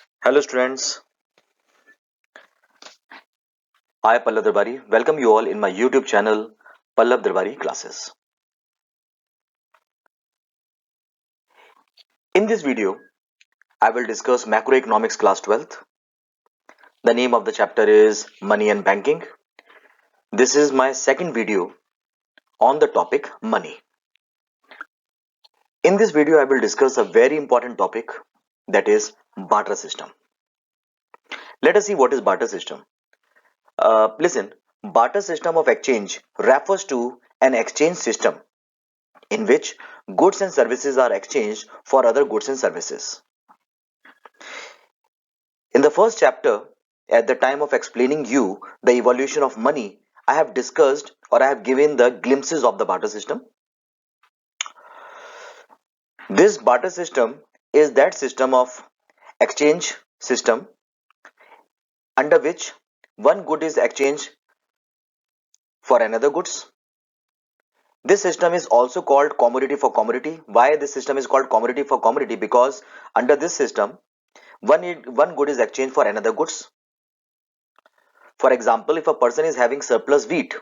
Hello students, I Pallab Darbari welcome you all in my YouTube channel Pallab Darbari Classes. In this video, I will discuss Macroeconomics class 12th. The name of the chapter is Money and Banking. This is my second video on the topic money. In this video, I will discuss a very important topic, that is barter system. Let us see what is barter system. Listen, barter system of exchange refers to an exchange system in which goods and services are exchanged for other goods and services. In the first chapter, at the time of explaining you the evolution of money, I have discussed or I have given the glimpses of the barter system. This barter system is that system of exchange system under which one good is exchanged for another goods. This system is also called commodity for commodity. Why this system is called commodity for commodity? Because under this system, one good is exchanged for another goods. For example, if a person is having surplus wheat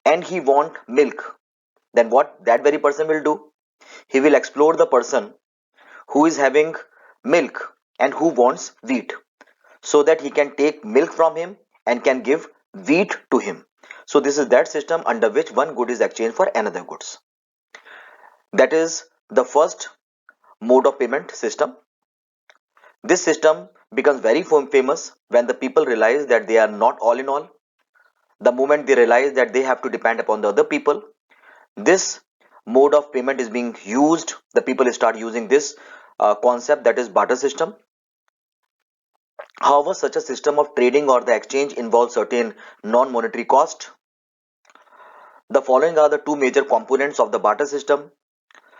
and he want milk, then what that very person will do? He will explore the person who is having milk and who wants wheat, so that he can take milk from him and can give wheat to him. So this is that system under which one good is exchanged for another goods. That is the first mode of payment system. This system becomes very famous when the people realize that they are not all in all. The moment they realize that they have to depend upon the other people, this mode of payment is being used. The people start using this concept, that is barter system. However, such a system of trading or the exchange involves certain non-monetary cost. The following are the two major components of the barter system.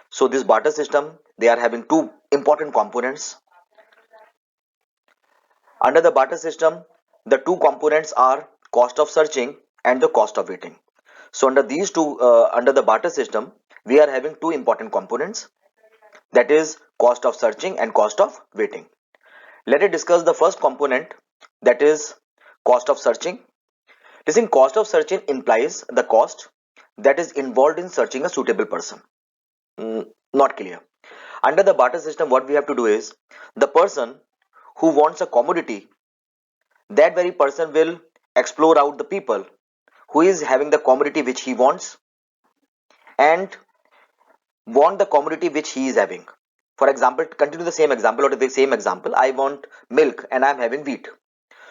So this barter system, they are having two important components. Under the barter system, the two components are cost of searching and the cost of waiting. So under these two, under the barter system, we are having two important components, that is cost of searching and cost of waiting. Let us discuss the first component, that is cost of searching. Listen, cost of searching implies the cost that is involved in searching a suitable person. Not clear. Under the barter system, what we have to do is, the person who wants a commodity, that very person will explore out the people who is having the commodity which he wants and want the commodity which he is having. For example, continue the same example, or the same example, I want milk and I am having wheat.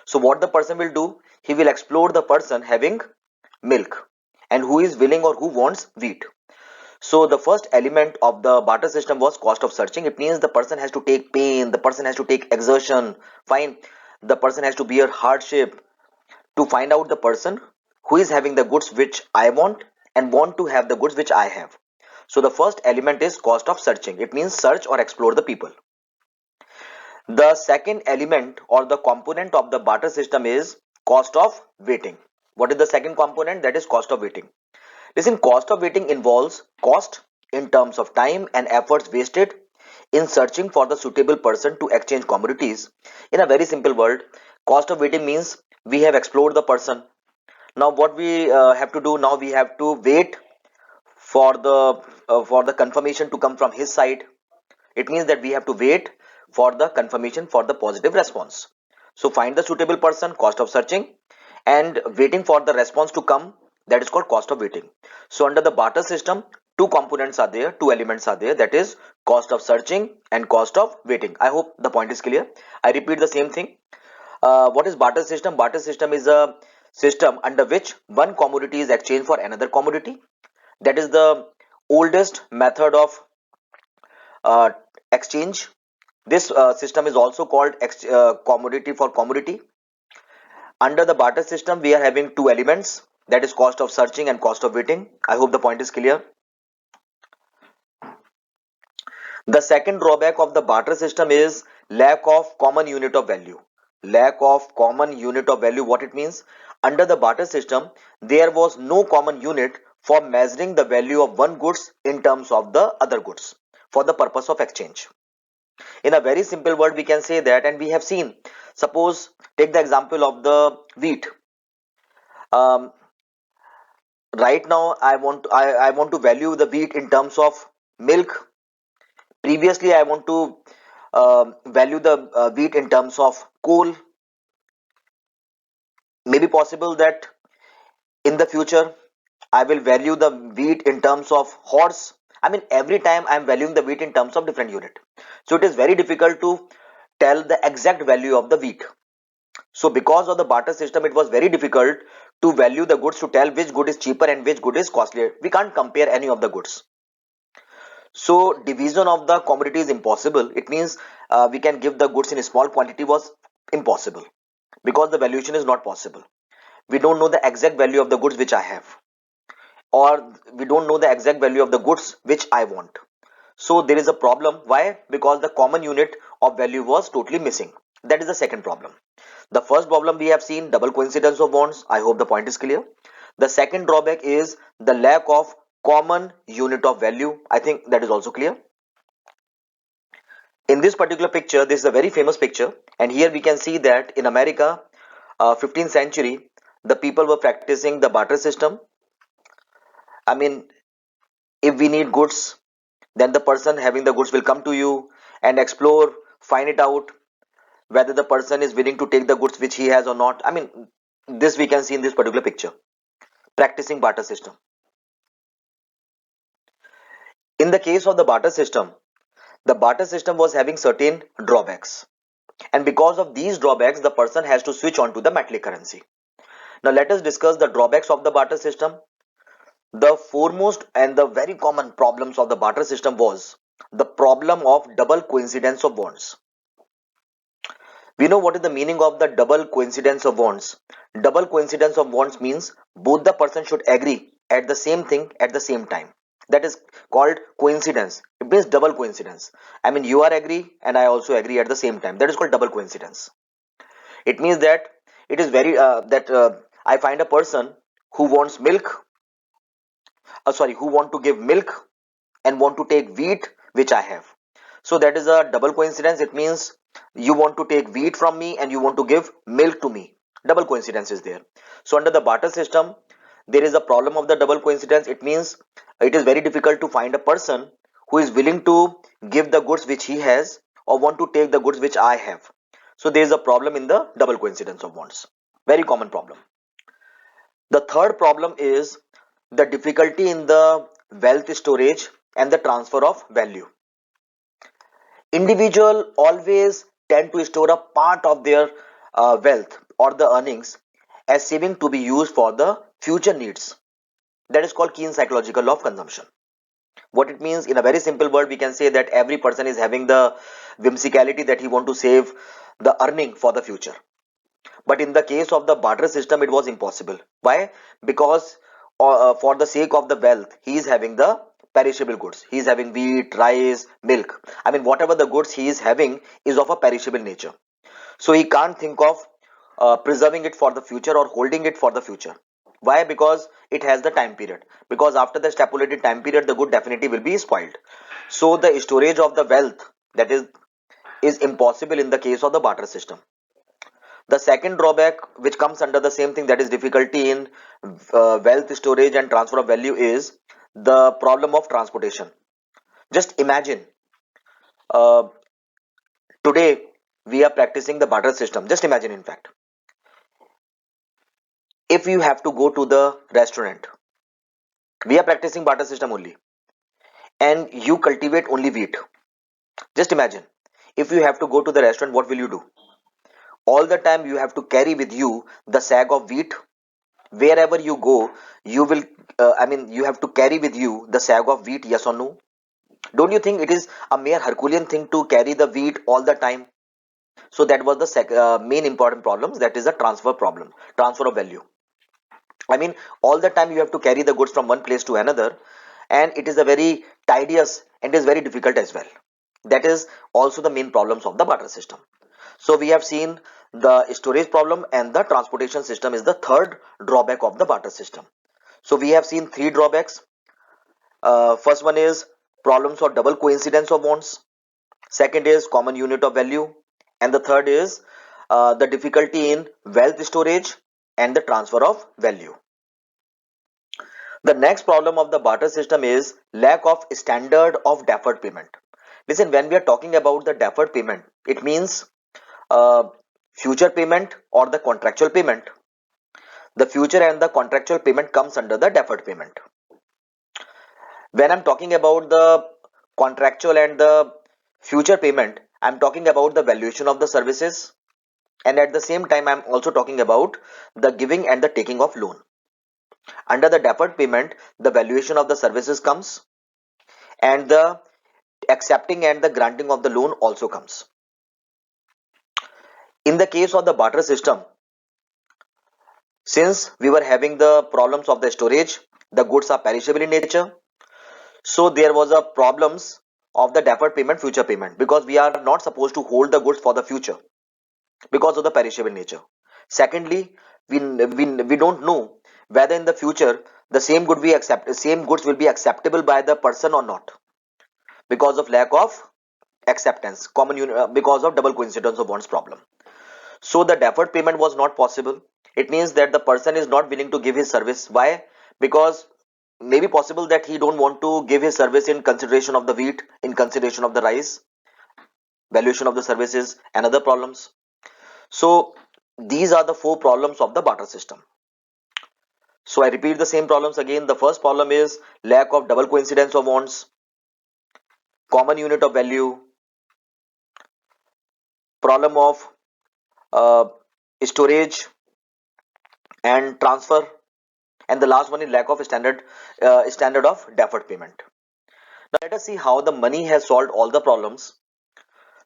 So what the person will do, he will explore the person having milk and who is willing or who wants wheat. So the first element of the barter system was cost of searching. It means the person has to take pain, the person has to take exertion, fine, the person has to bear hardship to find out the person who is having the goods which I want and want to have the goods which I have. So the first element is cost of searching. It means search or explore the people. The second element or the component of the barter system is cost of waiting. What is the second component? That is cost of waiting. Listen, cost of waiting involves cost in terms of time and efforts wasted in searching for the suitable person to exchange commodities. In a very simple word, cost of waiting means we have explored the person. Now what we have to do, now we have to wait for the confirmation to come from his side. It means that we have to wait for the confirmation for the positive response. So find the suitable person, cost of searching, and waiting for the response to come, that is called cost of waiting. So under the barter system, two components are there, two elements are there, that is cost of searching and cost of waiting. I hope the point is clear. I repeat the same thing. What is barter system? Barter system is a system under which one commodity is exchanged for another commodity. That is the oldest method of uh, exchange. This system is also called commodity for commodity. Under the barter system, we are having two elements, that is cost of searching and cost of waiting. I hope the point is clear. The second drawback of the barter system is lack of common unit of value. Lack of common unit of value, what it means? Under the barter system, there was no common unit for measuring the value of one goods in terms of the other goods for the purpose of exchange. In a very simple word, we can say that, and we have seen. Suppose take the example of the wheat. Um, right now, I want to value the wheat in terms of milk. Previously, I want to value the wheat in terms of coal. Maybe possible that in the future I will value the wheat in terms of horse. I mean, every time I am valuing the wheat in terms of different unit. So it is very difficult to tell the exact value of the wheat. So because of the barter system, it was very difficult to value the goods, to tell which good is cheaper and which good is costlier. We can't compare any of the goods. So division of the commodity is impossible. It means we can give the goods in a small quantity was impossible because the valuation is not possible. We don't know the exact value of the goods which I have, or we don't know the exact value of the goods which I want. So there is a problem. Why? Because the common unit of value was totally missing. That is the second problem. The first problem we have seen, double coincidence of bonds. I hope the point is clear. The second drawback is the lack of common unit of value. I think that is also clear. In this particular picture, this is a very famous picture, and here we can see that in America, 15th century, the people were practicing the barter system. I mean, if we need goods, then the person having the goods will come to you and explore, find it out whether the person is willing to take the goods which he has or not. I mean, this we can see in this particular picture, practicing barter system. In the case of the barter system was having certain drawbacks, and because of these drawbacks, the person has to switch on to the metallic currency. Now let us discuss the drawbacks of the barter system. The foremost and the very common problems of the barter system was the problem of double coincidence of bonds. We know what is the meaning of the double coincidence of bonds. Double coincidence of bonds means both the person should agree at the same thing at the same time. That is called coincidence. It means double coincidence. I mean, you are agree and I also agree at the same time. That is called double coincidence. It means that it is very that I find a person who wants milk. Who want to give milk and want to take wheat which I have. So that is a double coincidence. It means you want to take wheat from me and you want to give milk to me. Double coincidence is there. So under the barter system, there is a problem of the double coincidence. It means it is very difficult to find a person who is willing to give the goods which he has or want to take the goods which I have. So there is a problem in the double coincidence of bonds. Very common problem. The third problem is the difficulty in the wealth storage and the transfer of value. Individual always tend to store a part of their wealth or the earnings as saving to be used for the future needs. That is called keen psychological law of consumption. What it means in a very simple word, we can say that every person is having the whimsicality that he want to save the earning for the future. But in the case of the barter system, it was impossible. Why? Because for the sake of the wealth, he is having the perishable goods. He is having wheat, rice, milk. I mean, whatever the goods he is having is of a perishable nature. So he can't think of preserving it for the future or holding it for the future. Why? Because it has the time period. Because after the stipulated time period, the good definitely will be spoiled. So the storage of the wealth, that is impossible in the case of the barter system. The second drawback, which comes under the same thing, that is difficulty in wealth storage and transfer of value, is the problem of transportation. Just imagine, uh, today we are practicing the barter system. Just imagine, in fact, if you have to go to the restaurant, we are practicing barter system only, and you cultivate only wheat. Just imagine, if you have to go to the restaurant, what will you do? All the time you have to carry with you the sack of wheat. Wherever you go, you will you have to carry with you the sack of wheat, yes or no? Don't you think it is a mere herculean thing to carry the wheat all the time? So that was the main important problems, that is the transfer problem, transfer of value. I mean, all the time you have to carry the goods from one place to another, and it is a very tedious and it is very difficult as well. That is also the main problems of the barter system. So we have seen the storage problem, and the transportation system is the third drawback of the barter system. So we have seen three drawbacks. First one is problems of double coincidence of bonds. Second is common unit of value. And the third is the difficulty in wealth storage and the transfer of value. The next problem of the barter system is lack of standard of deferred payment. Listen, when we are talking about the deferred payment, it means uh, future payment or the contractual payment. The future and the contractual payment comes under the deferred payment. When I'm talking about the contractual and the future payment, I'm talking about the valuation of the services, and at the same time I'm also talking about the giving and the taking of loan. Under the deferred payment, the valuation of the services comes, and the accepting and the granting of the loan also comes. In the case of the barter system, since we were having the problems of the storage, the goods are perishable in nature, so there was a problems of the deferred payment, future payment, because we are not supposed to hold the goods for the future because of the perishable nature. Secondly, we don't know whether in the future the same goods will be acceptable by the person or not, because of lack of acceptance, because of double coincidence of bonds problem. So the deferred payment was not possible. It means that the person is not willing to give his service. Why? Because maybe possible that he don't want to give his service in consideration of the wheat, in consideration of the rice, valuation of the services, and other problems. So these are the four problems of the barter system. So I repeat the same problems again. The first problem is lack of double coincidence of bonds, common unit of value, problem of uh, storage and transfer, and the last one is lack of standard of deferred payment. Now let us see how the money has solved all the problems.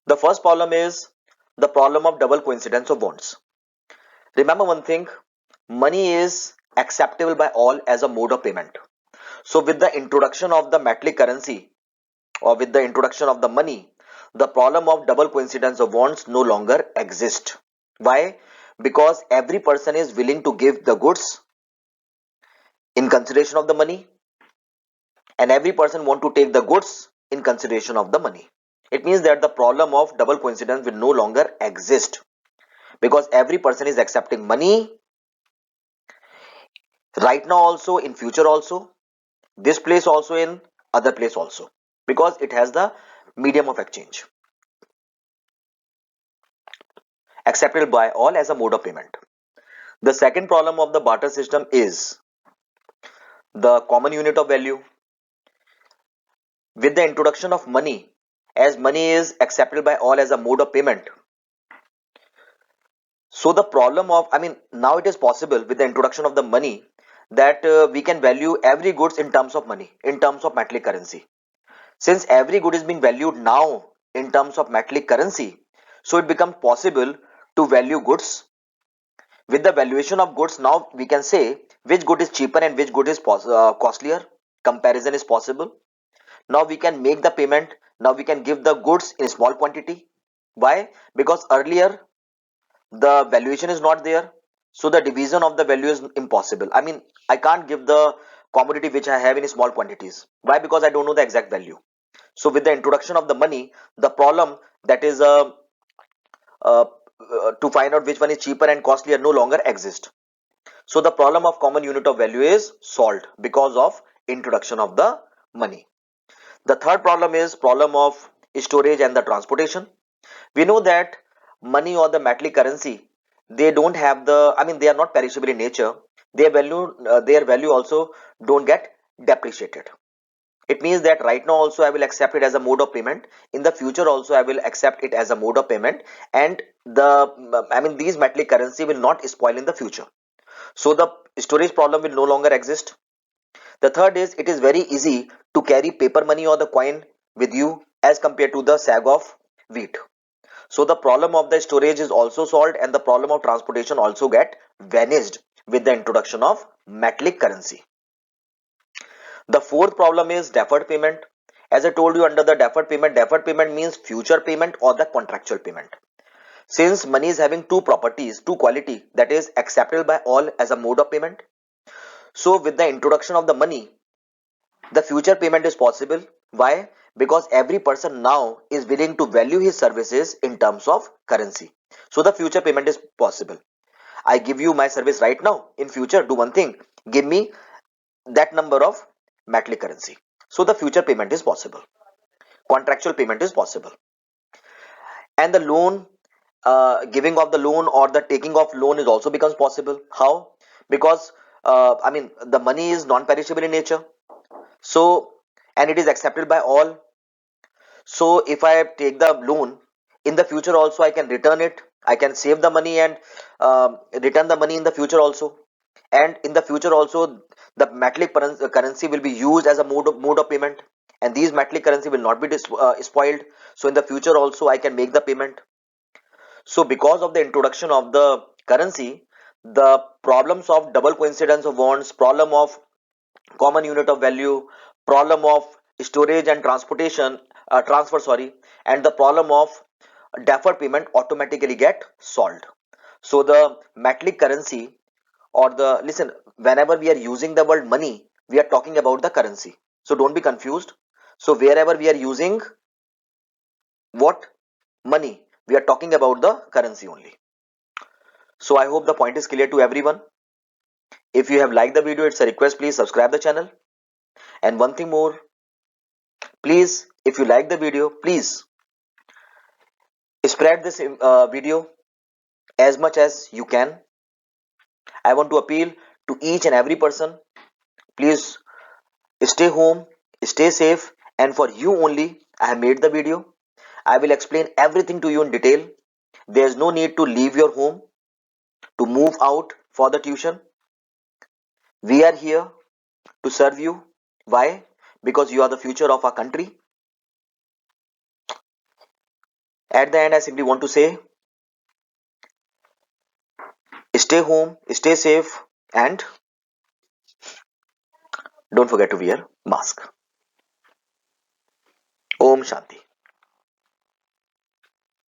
The first problem is the problem of double coincidence of bonds. Remember one thing, money is acceptable by all as a mode of payment. So with the introduction of the metallic currency, or with the introduction of the money, the problem of double coincidence of bonds no longer exists. Why? Because every person is willing to give the goods in consideration of the money, and every person want to take the goods in consideration of the money. It means that the problem of double coincidence will no longer exist, because every person is accepting money right now also, in future also, this place also, in other place also, because it has the medium of exchange accepted by all as a mode of payment. The second problem of the barter system is the common unit of value. With the introduction of money, as money is accepted by all as a mode of payment, so the problem of, now it is possible with the introduction of the money that we can value every goods in terms of money, in terms of metallic currency. Since every good is being valued now in terms of metallic currency, so it becomes possible to value goods. With the valuation of goods, now we can say which good is cheaper and which good is costlier. Comparison is possible. Now we can make the payment. Now we can give the goods in small quantity. Why? Because earlier the valuation is not there, so the division of the value is impossible. I can't give the commodity which I have in small quantities. Why? Because I don't know the exact value. So with the introduction of the money, the problem that is uh, to find out which one is cheaper and costlier no longer exists. So the problem of common unit of value is solved because of introduction of the money. The third problem is problem of storage and the transportation. We know that money or the metallic currency, they don't have the, they are not perishable in nature. Their value also don't get depreciated. It means that right now also I will accept it as a mode of payment. In the future also I will accept it as a mode of payment, and these metallic currency will not spoil in the future. So the storage problem will no longer exist. The third is it is very easy to carry paper money or the coin with you as compared to the sag of wheat. So the problem of the storage is also solved, and the problem of transportation also get vanished with the introduction of metallic currency. The fourth problem is deferred payment. As I told you, under the deferred payment means future payment or the contractual payment. Since money is having two properties, two quality, that is acceptable by all as a mode of payment. So with the introduction of the money, the future payment is possible Why? Because every person now is willing to value his services in terms of currency. So the future payment is possible. I give you my service right now. In future, do one thing. Give me that number of metallic currency. So the future payment is possible. Contractual payment is possible. And the loan, giving of the loan or the taking of loan is also becomes possible. How? Because the money is non-perishable in nature. So, and it is accepted by all. So if I take the loan in the future also, I can return it. I can save the money and return the money in the future also. And in the future also, the metallic currency will be used as a mode of payment. And these metallic currency will not be spoiled. So in the future also, I can make the payment. So because of the introduction of the currency, the problems of double coincidence of bonds, problem of common unit of value, problem of storage and transportation transfer, sorry, and the problem of deferred payment automatically get solved. So the metallic currency or the listen, whenever we are using the word money, we are talking about the currency. So don't be confused. So wherever we are using what money, we are talking about the currency only. So I hope the point is clear to everyone. If you have liked the video, it's a request, please subscribe the channel. And one thing more, please, if you like the video, please spread this video as much as you can. I want to appeal to each and every person, please stay home, stay safe, and for you only I have made the video. I will explain everything to you in detail. There's no need to leave your home to move out for the tuition. We are here to serve you. Why? Because you are the future of our country. At the end, I simply want to say stay home, stay safe, and don't forget to wear mask. Om Shanti.